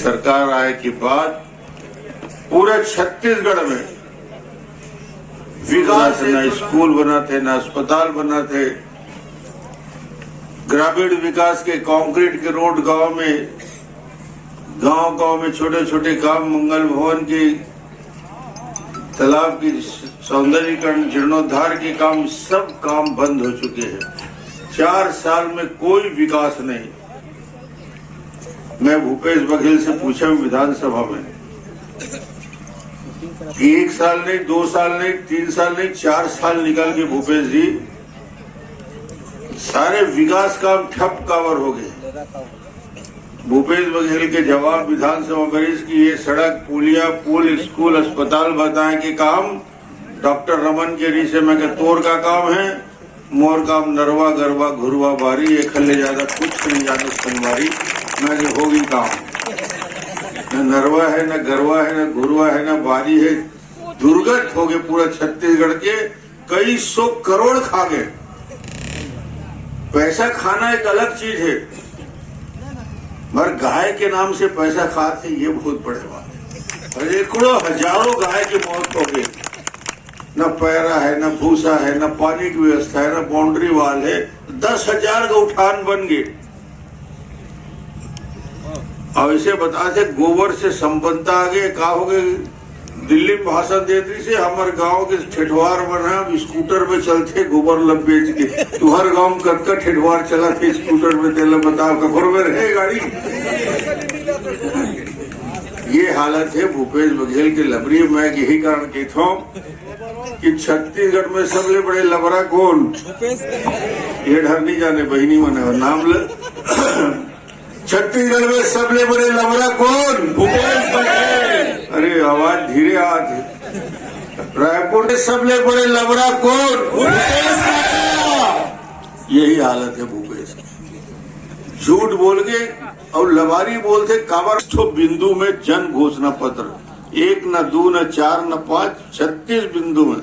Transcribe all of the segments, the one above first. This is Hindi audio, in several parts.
सरकार आए के बाद पूरे छत्तीसगढ़ में विकास, न स्कूल बना थे, न अस्पताल बना थे। ग्रामीण विकास के कंक्रीट के रोड गांव में छोटे छोटे काम, मंगल भवन के, तालाब की सौंदर्यीकरण, जीर्णोद्धार के काम, सब काम बंद हो चुके हैं। 4 साल में कोई विकास नहीं। मैं भूपेश बघेल से पूछा विधानसभा में कि 1 साल नहीं, 2 साल नहीं, 3 साल नहीं, 4 साल निकल के भूपेश जी सारे विकास काम ठप कावर हो गए। भूपेश बघेल के जवाब विधानसभा में कि ये सड़क, पुलिया, पुल, स्कूल, अस्पताल बताए के काम डॉक्टर रमन के री से मैं के तोर का काम है, मोर काम नरवा गरवा घुरवा बारी, एक खल्ले ज्यादा कुछ नहीं, ज्यादा संगवारी मैं के होगी काम। न नरवा है, न गरवा है, न घुरवा है, न बारी है। दुर्गत हो गए पूरा छत्तीसगढ़ के, कई 100 करोड़ खा गए। पैसा खाना एक अलग चीज है, मगर गाय के नाम से पैसा खाते ये बहुत बड़े बात है। सैकड़ों हजारों गाय की मौत हो गई। न पैरा है, न भूसा है, न पानी की व्यवस्था है, न बाउंड्री वाल है। 10,000 का उठान बन गए। और ऐसे बताते गोबर से संपन्नता आ गए। कहा हो गए दिल्ली में भाषण देती से हमारे गांव के ठेठवार बना, स्कूटर में चलते गोबर लब बेच के। तू हर गांव में कटका ठेठवार चला थे स्कूटर में, तेल बताओ कखोर में रहे गाड़ी। ये हालत है भूपेश बघेल के लबरी। मैं यही कारण कहता हूँ कि छत्तीसगढ़ में सबसे बड़े लबरा कौन? ये डर नहीं जाने बहनी मने नाम ले। छत्तीसगढ़ में सबसे बड़े लबरा कौन? भूपेश बघेल। अरे आवाज धीरे आती। रायपुर के सबसे बड़े लबरा कौन? भूपेश बघेल। यही हालत है भूपेश की। झूठ बोल के और लबारी बोलते काबर तो बिंदु में जन घोषणा पत्र, 1 न 2 न 4 न 5, 36 बिंदु में।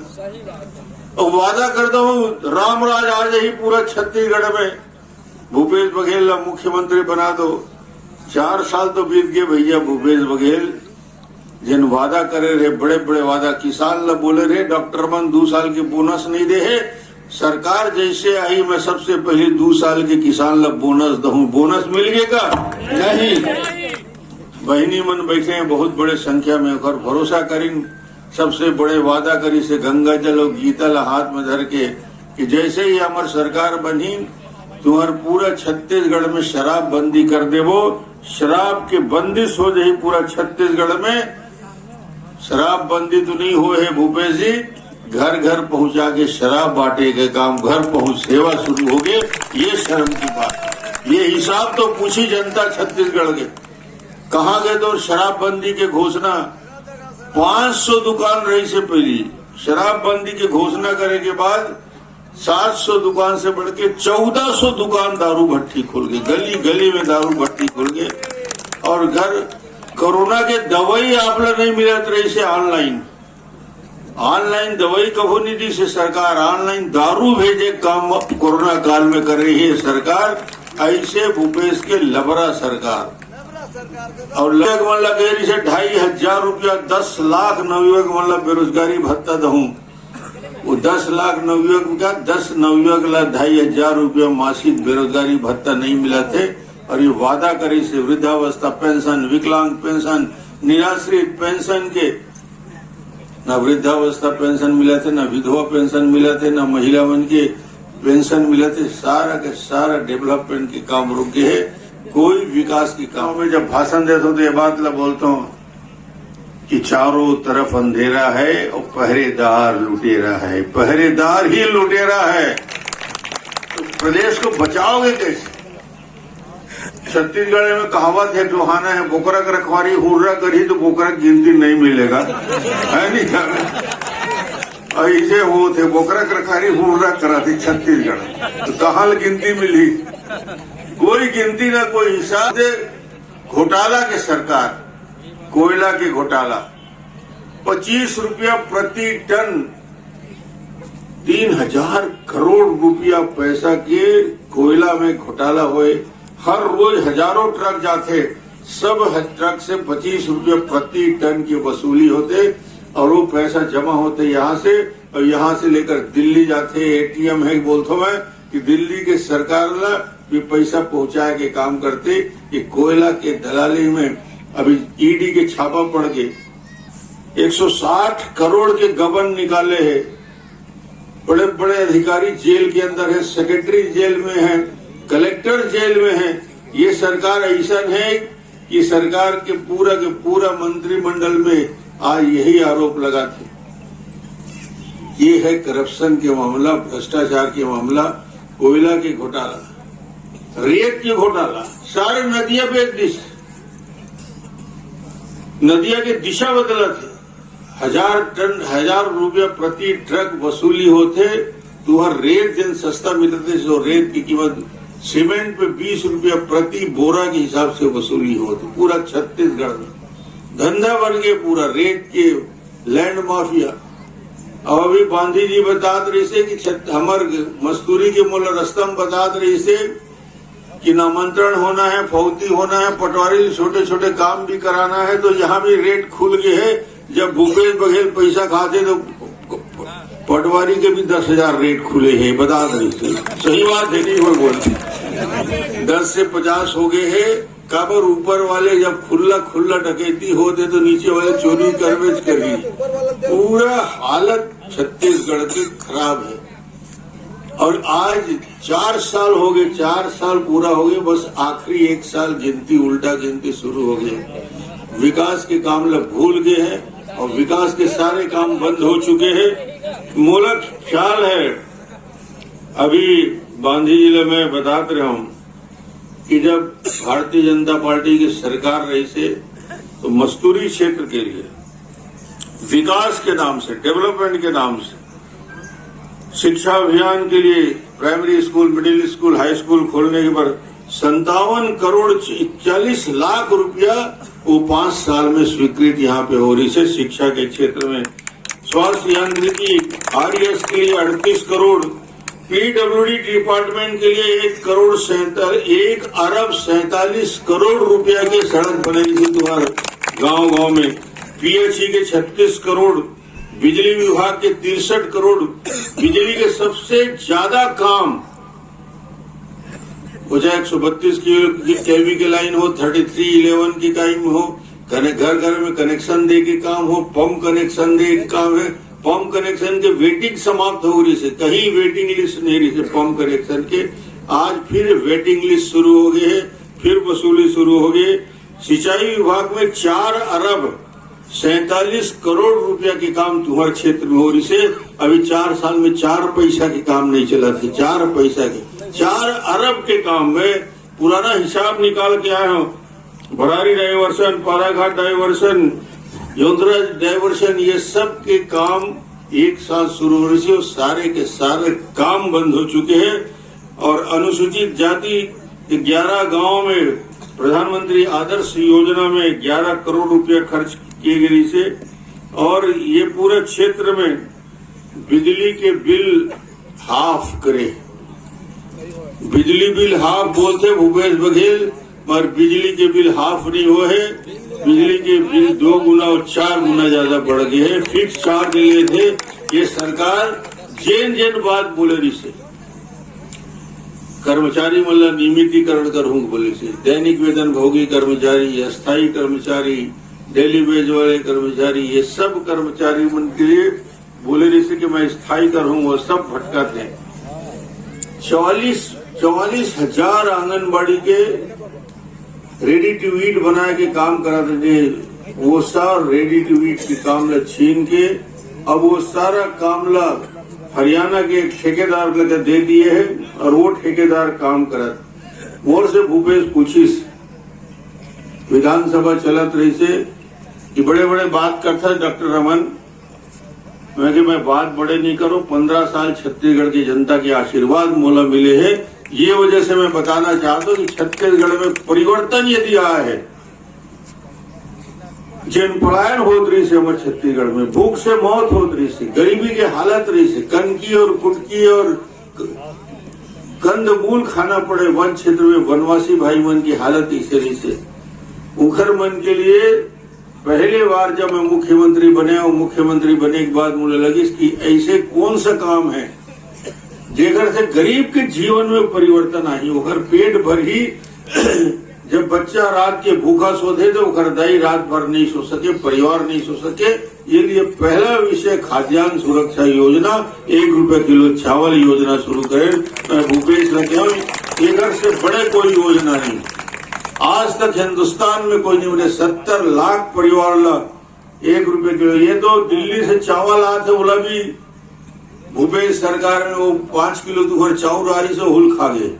और वादा करता हूँ राम राज आ जाए पूरा छत्तीसगढ़ में, भूपेश बघेल ला मुख्यमंत्री बना दो। 4 साल तो बीत गए भैया। भूपेश बघेल जिन वादा करे रहे, बड़े बड़े वादा, किसान ला बोले रहे डॉक्टर मन 2 साल के बोनस नहीं दे है। सरकार जैसे आई मैं सबसे पहले 2 साल के किसान ला बोनस दूं। बोनस मिल गएगा? नहीं। बहनी मन बैठे हैं बहुत बड़े संख्या में, और भरोसा करीन सबसे बड़े वादा करी से गंगा जल और गीता ला हाथ में धर के कि जैसे ही हमारी सरकार बनी तुम्हारे पूरा छत्तीसगढ़ में शराब बंदी कर देवो। शराब के बंदिश हो जाए पूरा छत्तीसगढ़ में। शराब बंदी तो नहीं हुए है भूपेश जी, घर घर पहुंचा के शराब बांटे के काम, घर पहुंच सेवा शुरू हो गए। ये शर्म की बात। ये हिसाब तो पूछी जनता छत्तीसगढ़ के। कहाँ गए तो शराब बंदी के घोषणा? 500 दुकान रही से पहली शराब बंदी की घोषणा करे के बाद 700 दुकान से बढ़ के 1400 दुकान दारू भट्टी खुल गई। गली गली में दारू भट्टी खुल गए। और घर कोरोना के दवाई आप लोग नहीं मिलत रही से ऑनलाइन दवाई कभो नहीं दी से सरकार। ऑनलाइन दारू भेजे काम कोरोना काल में कर रही है सरकार। ऐसे भूपेश के लबरा सरकार। और लग मन लगे से 2,500 रुपया 10 लाख नवयुवक मतलब बेरोजगारी भत्ता दूं। वो 10 लाख नवयुवक का 10 नवयुवक ला 2,500 रुपया मासिक बेरोजगारी भत्ता नहीं मिला थे। और ये वादा करे से वृद्धावस्था पेंशन, विकलांग पेंशन, निराश्रित पेंशन के न वृद्धावस्था पेंशन मिला थे, न विधवा पेंशन मिला थे, न महिला मन के पेंशन मिला थे। सारा के सारा डेवलपमेंट के काम रुक गए है। कोई विकास की काम में जब भाषण देता हूँ तो ये बात ला बोलता हूँ कि चारों तरफ अंधेरा है और पहरेदार लुटेरा है। पहरेदार ही लुटेरा है। तो प्रदेश को बचाओगे कैसे? छत्तीसगढ़ में कहावत है जोहाना है, बोकरा का रखवारी हुर्रा करी तो बोकरा की गिनती नहीं मिलेगा, है नहीं? ऐसे वो थे बोकरा का रखवारी हुर्रा करा थी छत्तीसगढ़। तो कहाँ गिनती मिली? कोई गिनती ना कोई हिसाब से। घोटाला के सरकार, कोयला के घोटाला 25 रुपया प्रति टन, 3,000 करोड़ रुपया पैसा के कोयला में घोटाला हुए। हर रोज हजारों ट्रक जाते। सब ट्रक से 25 रुपये प्रति टन की वसूली होते और वो पैसा जमा होते यहाँ से, और यहाँ से लेकर दिल्ली जाते। एटीएम है बोलता मैं कि दिल्ली के सरकार ला ये पैसा पहुंचाए के काम करते। ये कोयला के दलाली में अभी ईडी के छापा पड़ के 160 करोड़ के गबन निकाले हैं। बड़े बड़े अधिकारी जेल के अंदर है, सेक्रेटरी जेल में है, कलेक्टर जेल में है। ये सरकार ऐसा है कि सरकार के पूरा मंत्रिमंडल में आज यही आरोप लगाते। ये है करप्शन के मामला, भ्रष्टाचार के मामला, कोयला के घोटाला, रेत के घोटाला। सारे नदियां पे एक दिशा, नदिया की दिशा बदलत है। 1000 रुपया प्रति ट्रक वसूली होते। तुहर रेत जन सस्ता मिलते, जो रेत की कीमत सीमेंट पे 20 रुपया प्रति बोरा के हिसाब से वसूली होती। पूरा छत्तीसगढ़ में धंधा बन गया पूरा रेत के लैंड माफिया। अब अभी गांधी जी बतात रही से कि हमार मस्तूरी के मूल रस्तम बतात रही से कि नामांतरण होना है, फौती होना है, पटवारी छोटे छोटे काम भी कराना है। तो यहाँ भी रेट खुल गए है। जब भूपेश बघेल पैसा खाते तो पटवारी के भी 10,000 रेट खुले हैं, बता रही थे। सही बात है, नहीं कोई बोलती। 10 से 50 हो गए हैं। काबर ऊपर वाले जब खुला डकैती होते तो नीचे वाले चोरी करवेज करी। पूरा हालत छत्तीसगढ़ की खराब है। और आज 4 साल हो गए, 4 साल पूरा हो गए, बस आखिरी 1 साल गिनती, उल्टा गिनती शुरू हो गई। विकास के काम लोग भूल गए हैं और विकास के सारे काम बंद हो चुके हैं। मोला ख्याल है अभी गांधी जिले में बताते रहा हूं कि जब भारतीय जनता पार्टी की सरकार रही से तो मस्तूरी क्षेत्र के लिए विकास के नाम से, डेवलपमेंट के नाम से, शिक्षा अभियान के लिए primary school, middle school, high school खोलने के बाद 57 करोड़ 41 लाख रुपया वो 5 साल में स्वीकृत यहाँ पे हो रही है। शिक्षा के क्षेत्र में स्वास्थ्य यांत्रिकी RES के लिए 38 करोड़, PWD डिपार्टमेंट के लिए 1 अरब 47 करोड़ रुपया के सड़क बनेगी थी तुम्हारे गांव में। PHE के 36 करोड़, बिजली विभाग के 63 करोड़। बिजली के सबसे ज्यादा काम हो जाए 132 केवी के लाइन हो, 3311 की टाइम हो, घर घर में कनेक्शन दे के काम हो, पंप कनेक्शन दे के काम है। पंप कनेक्शन के वेटिंग समाप्त हो रही से, कहीं वेटिंग लिस्ट नहीं रही से पंप कनेक्शन के। आज फिर वेटिंग लिस्ट शुरू हो गई है, फिर वसूली शुरू हो गई। सिंचाई विभाग में 4 अरब 47 करोड़ रुपया के काम तुम्हारे क्षेत्र में हो रही से। अभी 4 साल में 4 पैसा के काम नहीं चला थे। 4 पैसा के 4 अरब के काम में पुराना हिसाब निकाल के आए हो। Bharari diversion, Paraghat diversion, Yograj diversion, ये सब के काम एक साथ शुरू हो रही है और सारे के सारे काम बंद हो चुके हैं। और अनुसूचित जाति 11 गांव में प्रधानमंत्री आदर्श योजना में 11 करोड़ रुपया खर्च किए गए से। और ये पूरे क्षेत्र में बिजली के बिल हाफ करे। बिजली बिल हाफ बोलते भूपेश बघेल, पर बिजली के बिल हाफ नहीं हुए है। बिजली के बिल 2 गुना और 4 गुना ज्यादा बढ़ गए हैं। फिक्स चार्ज ले थे। ये सरकार जेन बात बोले रही से कर्मचारी मतलब नियमितीकरण करूंगी बोले से, दैनिक वेतन भोगी कर्मचारी, अस्थायी कर्मचारी, डेली वेज वाले कर्मचारी, ये सब कर्मचारी मन के लिए बोले रही से कि मैं स्थायी करूंगा। वो सब भटकाते हैं। 44,000 आंगनबाड़ी के रेडी टू ईट बना के काम कराते थे। वो सारा रेडी टू ईट के कामला छीन के अब वो सारा कामला हरियाणा के एक ठेकेदार लगे दे दिए है और वो ठेकेदार काम करत। मोर से भूपेश पूछिस विधानसभा चलत रही से कि बड़े बड़े बात करता डॉक्टर रमन। मैं बात बड़े नहीं करो, 15 साल छत्तीसगढ़ की जनता के आशीर्वाद मोला मिले हैं। ये वजह से मैं बताना चाहता हूँ कि छत्तीसगढ़ में परिवर्तन यदि आया है। जन पलायन होत रही से हमारे छत्तीसगढ़ में, भूख से मौत होत रही से, गरीबी के हालत रही से, कनकी और कुटकी और कंदमूल खाना पड़े वन क्षेत्र में, वनवासी भाई मन की हालत इसे रही से। उखरमन के लिए पहले बार जब मैं मुख्यमंत्री बने और मुख्यमंत्री बने के बाद मुझे लगी कि ऐसे कौन सा काम है जेकर से गरीब के जीवन में परिवर्तन आई। ओकर पेट भर ही जब बच्चा रात के भूखा सोते तो ओकर दाई रात भर नहीं सो सके, परिवार नहीं सो सके। ये लिए पहला विषय खाद्यान्न सुरक्षा योजना, 1 रुपए किलो चावल योजना शुरू करें। मैं भूपेश रखे एक से बड़े कोई योजना नहीं, आज तक हिंदुस्तान में कोई नहीं बोले। 70 लाख परिवार ला 1 रुपए किलो। ये तो दिल्ली से चावल आते बोला भी भूपेश सरकार में वो 5 किलो तुम्हारे चावल आ रही से हुल खा गए।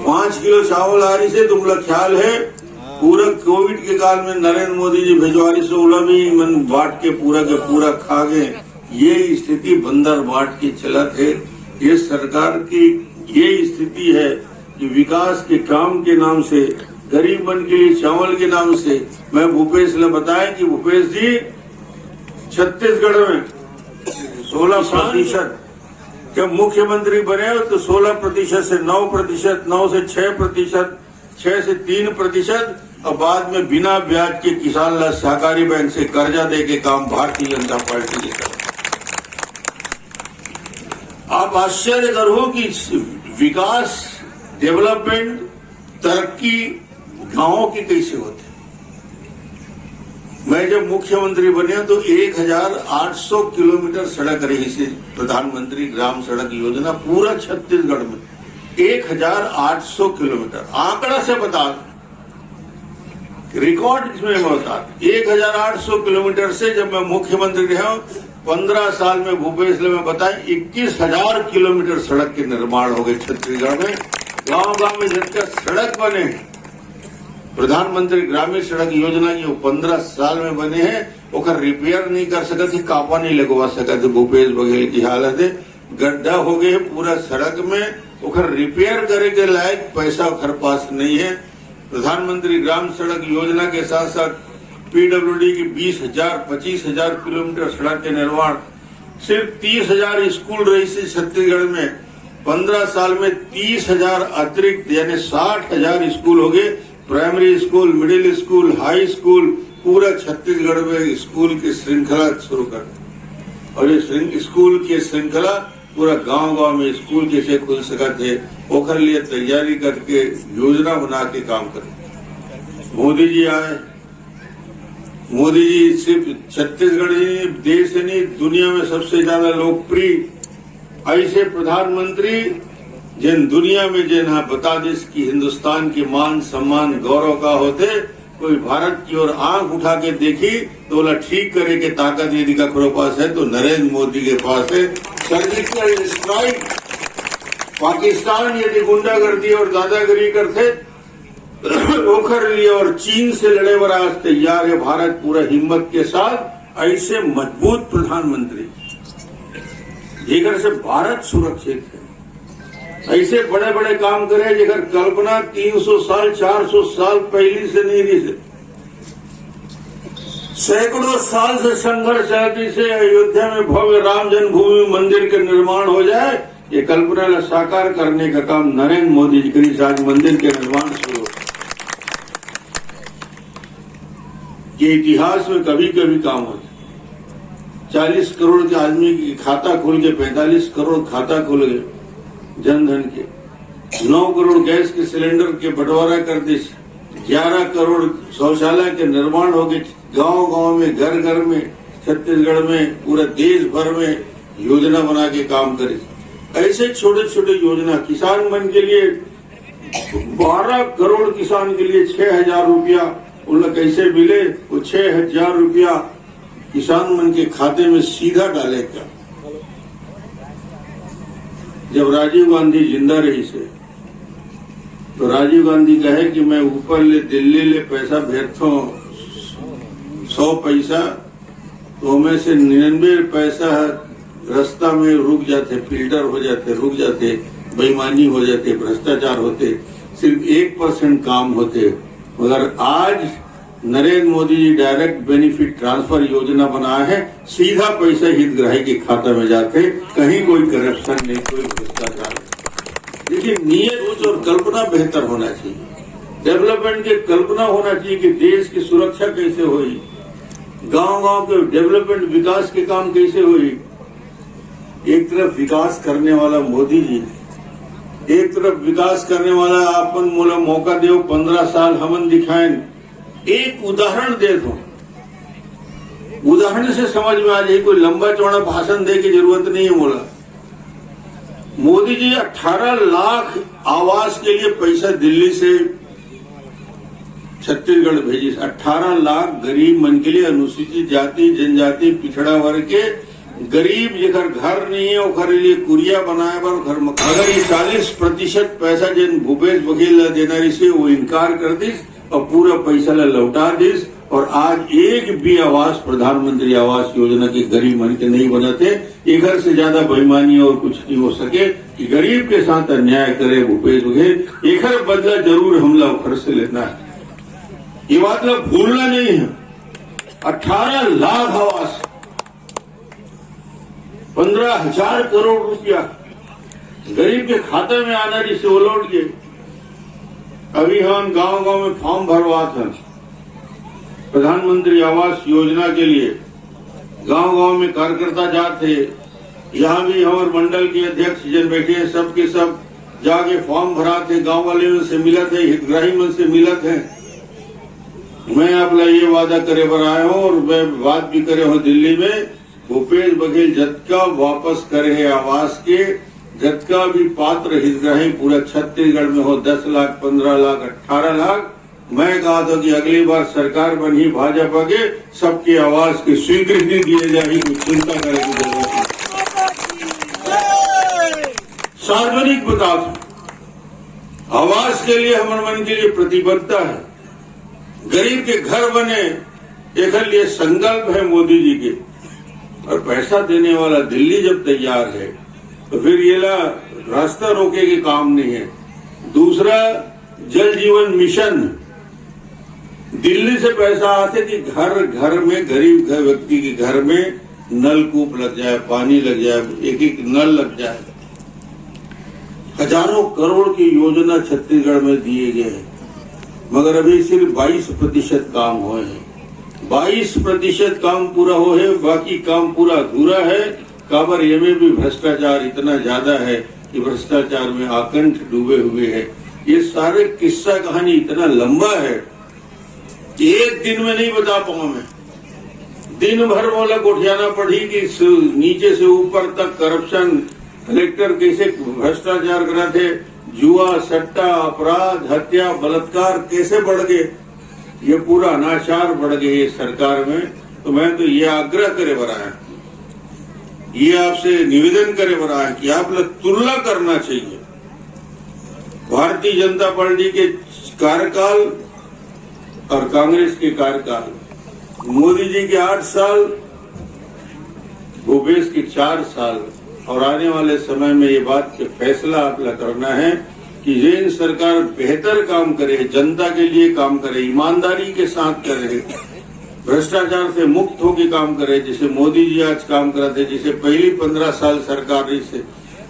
5 किलो चावल आ रही से तुमला ख्याल है पूरा कोविड के काल में नरेंद्र मोदी जी भिजवारी से उला भी मन बांट के पूरा खा गए। ये स्थिति बंदर बांट के चला थे। ये सरकार की ये स्थिति है कि विकास के काम के नाम से, गरीब मन के लिए चावल के नाम से। मैं भूपेश ने बताया कि भूपेश जी छत्तीसगढ़ में 16% जब मुख्यमंत्री बने तो 16% से 9%, 9 से 6%, 6 से 3% और बाद में बिना ब्याज के किसान ला सहकारी बैंक से कर्जा दे के काम भारतीय जनता पार्टी ने करा। आप आश्चर्य करो कि विकास, डेवलपमेंट, तरक्की गांवों की कैसे होती। मैं जब मुख्यमंत्री बने तो 1800 किलोमीटर सड़क रही थी प्रधानमंत्री ग्राम सड़क योजना पूरा छत्तीसगढ़ में। 1800 किलोमीटर आंकड़ा से बता, रिकॉर्ड इसमें बता। 1800 किलोमीटर से जब मैं मुख्यमंत्री रहा 15 साल में भूपेश ने मैं बताया 21,000 किलोमीटर सड़क के निर्माण हो गए छत्तीसगढ़ में। गांव में जिनका सड़क बने, प्रधानमंत्री ग्रामीण सड़क योजना की 15 साल में बने हैं, ओकर रिपेयर नहीं कर सके थे, कापा नहीं लगवा सके थे। भूपेश बघेल की हालत है, गड्ढा हो गए पूरा सड़क में, ओकर रिपेयर करे के लायक पैसा ओकर पास नहीं है। प्रधानमंत्री ग्राम सड़क योजना के साथ साथ पीडब्ल्यूडी की 20,000-25,000 किलोमीटर सड़क के निर्माण, सिर्फ 30,000 स्कूल रही थी छत्तीसगढ़ में। 15 साल में 30,000 अतिरिक्त यानी 60,000 स्कूल हो गए। Primary school, middle school, high school, पूरा छत्तीसगढ़ में स्कूल की श्रृंखला शुरू कर। और ये स्कूल की श्रृंखला पूरा गांव में स्कूल कैसे खुल सका थे ओकर लिए तैयारी करके योजना बना के काम करे। मोदी जी आए। मोदी जी सिर्फ छत्तीसगढ़ ही देश ही नहीं दुनिया में सबसे ज्यादा लोकप्रिय ऐसे प्रधानमंत्री जिन दुनिया में जिन बता देश की हिंदुस्तान की मान सम्मान गौरव का होते। कोई भारत की ओर आंख उठा के देखी तो बोला ठीक करे के ताकत यदि का पास है तो नरेंद्र मोदी के पास है। सर्जिकल स्ट्राइक, पाकिस्तान यदि गुंडागर्दी और दादागिरी करते ओखर लिए और चीन से लड़े बर आज तैयार है भारत पूरा हिम्मत के साथ। ऐसे मजबूत प्रधानमंत्री जेकर से भारत सुरक्षित है, ऐसे बड़े बड़े काम करे जेकर कल्पना 300 साल 400 साल पहले से नहीं रही। सैकड़ों साल से संघर्ष चलती से अयोध्या में भव्य राम जन्मभूमि मंदिर के निर्माण हो जाए, ये कल्पना ला साकार करने का काम नरेंद्र मोदी जी करी। आज मंदिर के निर्माण शुरू। ये इतिहास में कभी कभी काम होता। 40 करोड़ के आदमी की खाता खुल के 45 करोड़ खाता खुल गए जनधन के। 9 करोड़ गैस के सिलेंडर के बंटवारा कर दी। 11 करोड़ शौचालय के निर्माण हो गए गांव गांव में, घर घर में, छत्तीसगढ़ में, पूरे देश भर में योजना बना के काम करे। ऐसे छोटे छोटे योजना किसान मन के लिए 12 करोड़ किसान के लिए 6,000 रुपया उन्हें कैसे मिले। वो 6,000 रुपया किसान मन के खाते में सीधा डाले क्या। जब राजीव गांधी जिंदा रही से तो राजीव गांधी कहे कि मैं ऊपर ले दिल्ली ले पैसा भेजता हूँ 100 पैसा, तो में से 99 पैसा रास्ता में रुक जाते, फिल्टर हो जाते, रुक जाते, बेईमानी हो जाते, भ्रष्टाचार होते, सिर्फ 1% काम होते। मगर आज Narendra Modi ji direct benefit transfer योजना बनाया है, सीधा पैसा हितग्राही के खाता में जाते, कहीं कोई करप्शन नहीं, कोई भ्रष्टाचार नहीं। देखिए नियत और कल्पना बेहतर होना चाहिए। डेवलपमेंट की कल्पना होना चाहिए कि देश की सुरक्षा कैसे हुई, गांव-गांव के डेवलपमेंट विकास के काम कैसे हुई। एक तरफ विकास करने वाला मोदी जी, एक तरफ विकास करने वाला अपन मोला मौका दो 15 साल हमन दिखाएं। एक उदाहरण दे दो, उदाहरण से समझ में आ जाए, कोई लंबा चौड़ा भाषण दे की जरूरत नहीं है। मोला मोदी जी 18 लाख आवास के लिए पैसा दिल्ली से छत्तीसगढ़ भेजी। 18 लाख गरीब मन के लिए, अनुसूचित जाति जनजाति पिछड़ा वर्ग के गरीब जेकर घर नहीं है ओकर लिए कुरिया बनाए बर घर में। अगर ये 40% पैसा जिन भूपेश बघेल देना से वो इनकार कर दिस और पूरा पैसा लौटा दिस, और आज एक भी आवास प्रधानमंत्री आवास योजना के गरीब मन के नहीं बनाते। एक घर से ज्यादा बेईमानी और कुछ नहीं हो सके कि गरीब के साथ अन्याय करे भूपेश बघेल। एक बदला जरूर हमला घर से लेना है, ये बात लोग भूलना नहीं है। 18 लाख आवास, 15,000 करोड़ रुपया गरीब के खाते में आना जिससे वो लौट गए। अभी हम गांव-गांव में फॉर्म भरवा था प्रधानमंत्री आवास योजना के लिए। गांव-गांव में कार्यकर्ता जाते, यहाँ भी हमारे मंडल के अध्यक्ष जन बैठे हैं, सब के सब जाके फॉर्म भराते, गांव वाले से मिलत है, हितग्राही मन से मिलत है। मैं आपला ये वादा करे बर आया हूँ और मैं बात भी करे हूँ दिल्ली में, भूपेश बघेल जतका वापस करे है आवास के, जतका भी पात्र हितग्राही पूरा छत्तीसगढ़ में हो, 10 लाख 15 लाख 18 लाख, मैं कहा था कि अगली बार सरकार बनी भाजपा के सबके आवास की स्वीकृति दिए जाएगी, कुछ चिंता करने की जरूरत नहीं। सार्वजनिक बता दो, आवास के लिए हमारे मन के लिए प्रतिबद्धता है, गरीब के घर बने एक लिए संकल्प है मोदी जी के, और पैसा देने वाला दिल्ली जब तैयार है तो फिर ये रास्ता रोके के काम नहीं है। दूसरा, जल जीवन मिशन, दिल्ली से पैसा आते कि घर घर में गरीब व्यक्ति के घर में नलकूप लग जाए, पानी लग जाए, एक एक नल लग जाए। हजारों करोड़ की योजना छत्तीसगढ़ में दिए गए हैं, मगर अभी सिर्फ 22% काम हुए हैं। 22% काम पूरा हो है, बाकी काम पूरा अधूरा है। काबर ये में भी भ्रष्टाचार इतना ज्यादा है कि भ्रष्टाचार में आकंठ डूबे हुए है। ये सारे किस्सा कहानी इतना लंबा है कि एक दिन में नहीं बता पाऊं मैं। दिन भर बोला गोठियाना पड़ी कि नीचे से ऊपर तक करप्शन, कलेक्टर कैसे भ्रष्टाचार कराते, जुआ सट्टा अपराध हत्या बलात्कार कैसे बढ़ गए, ये पूरा अनाचार बढ़ गए ये सरकार में। तो मैं तो ये आग्रह करे बरा है, ये आपसे निवेदन करे बरा है कि आप लोग तुलना करना चाहिए भारतीय जनता पार्टी के कार्यकाल और कांग्रेस के कार्यकाल। मोदी जी के 8 साल, भूपेश के 4 साल, और आने वाले समय में ये बात के फैसला आप लोग करना है कि जैन सरकार बेहतर काम करे, जनता के लिए काम करे, ईमानदारी के साथ करे, भ्रष्टाचार से मुक्त होकर काम करे, जैसे मोदी जी आज काम करते, जैसे पहली 15 साल सरकार रही से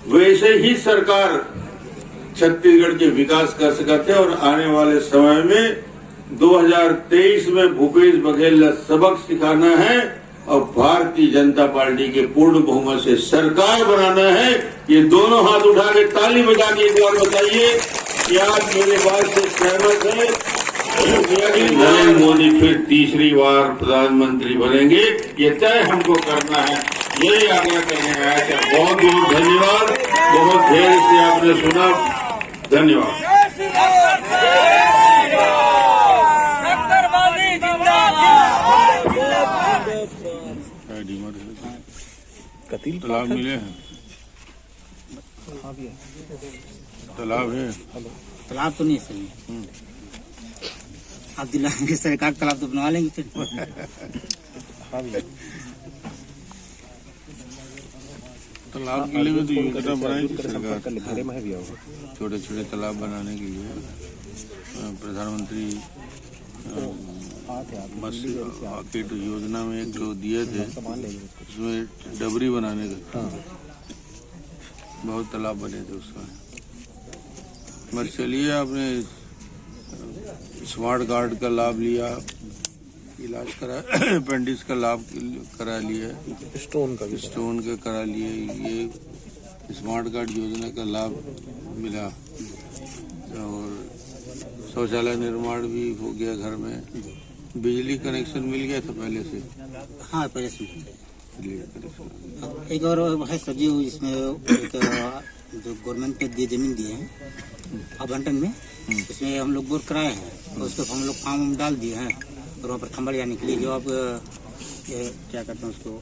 वैसे ही सरकार छत्तीसगढ़ के विकास कर सकते। और आने वाले समय में 2023 में भूपेश बघेल ने सबक सिखाना है और भारतीय जनता पार्टी के पूर्ण बहुमत से सरकार बनाना है। ये दोनों हाथ उठा के ताली बजा के एक बार बताइए कि आज मेरे बात से सहमत है। नरेंद्र मोदी फिर तीसरी बार प्रधानमंत्री बनेंगे, ये तय हमको करना है, यही आग्रह करने आया था। बहुत बहुत धन्यवाद, बहुत देर से आपने सुना, धन्यवाद। तालाब मिले हैं, तालाब है, तालाब तो नहीं है सर, आप दिलाएंगे सरकार तालाब तो बनवा लेंगे फिर। तालाब के लिए तो योजना बनाएंगे सरकार, छोटे छोटे तालाब बनाने के लिए प्रधानमंत्री मार्केट योजना में एक जो दिए थे उसमें डबरी बनाने का बहुत तालाब बने थे उसमें। मगर चलिए आपने स्मार्ट कार्ड का लाभ लिया, इलाज करा, अपेंडिक्स का लाभ करा लिया, स्टोन के करा लिए। ये स्मार्ट कार्ड योजना का लाभ मिला और शौचालय निर्माण भी हो गया घर में। बिजली कनेक्शन मिल गया था पहले से। हाँ, पहले से बिजली कनेक्शन। एक और है सर जी, इसमें एक जो गवर्नमेंट के दिए जमीन दिए हैं आवंटन में, उसमें हम लोग बोर कराए हैं और उसको हम लोग फॉर्म डाल दिए हैं और वहाँ पर खंबा जाने के लिए जो आप क्या करते हैं उसको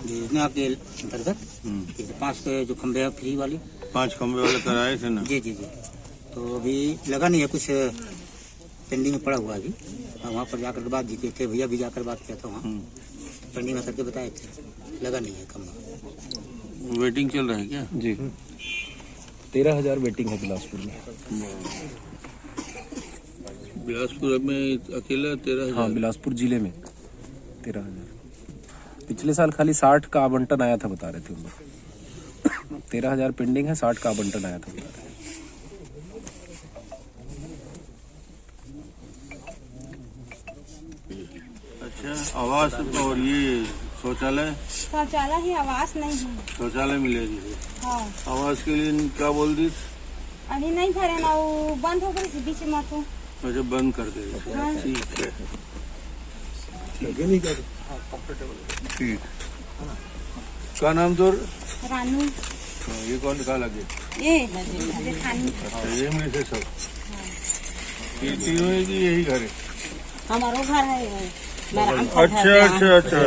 योजना के अंतर्गत 5 के जो खंबे हैं फ्री वाली, 5 खंबे वाले कराए थे ना। जी जी जी। तो अभी लगा नहीं है, कुछ पेंडिंग में पड़ा हुआ अभी। वहाँ पर जाकर बात जीते थे, भैया भी जाकर बात किया था वहाँ, पेंडिंग में करके बताए थे, लगा नहीं है खंबा। वेटिंग चल रहा है क्या? जी 13,000 वेटिंग है बिलासपुर में। बिलासपुर में अकेला 13,000? हाँ, बिलासपुर जिले में 13,000। पिछले साल खाली 60 का आवंटन आया था बता रहे थे हम लोग। 13,000 पेंडिंग है, 60 का आवंटन आया था बता रहे हैं। अच्छा, आवास और ये शौचालय ही आवास नहीं है। शौचालय मिलेगी। हाँ, आवास के लिए क्या बोल दी? अभी नहीं करे ना, वो बंद हो गई बीच में तो। अच्छा, बंद कर दे। हाँ। ठीक है, ठीक। क्या नाम तोर? रानू। ये कौन का लगे? ये जेठानी। अच्छा, ये में से सब ये तीनों है कि यही घर है? हमारो घर है। अच्छा अच्छा अच्छा।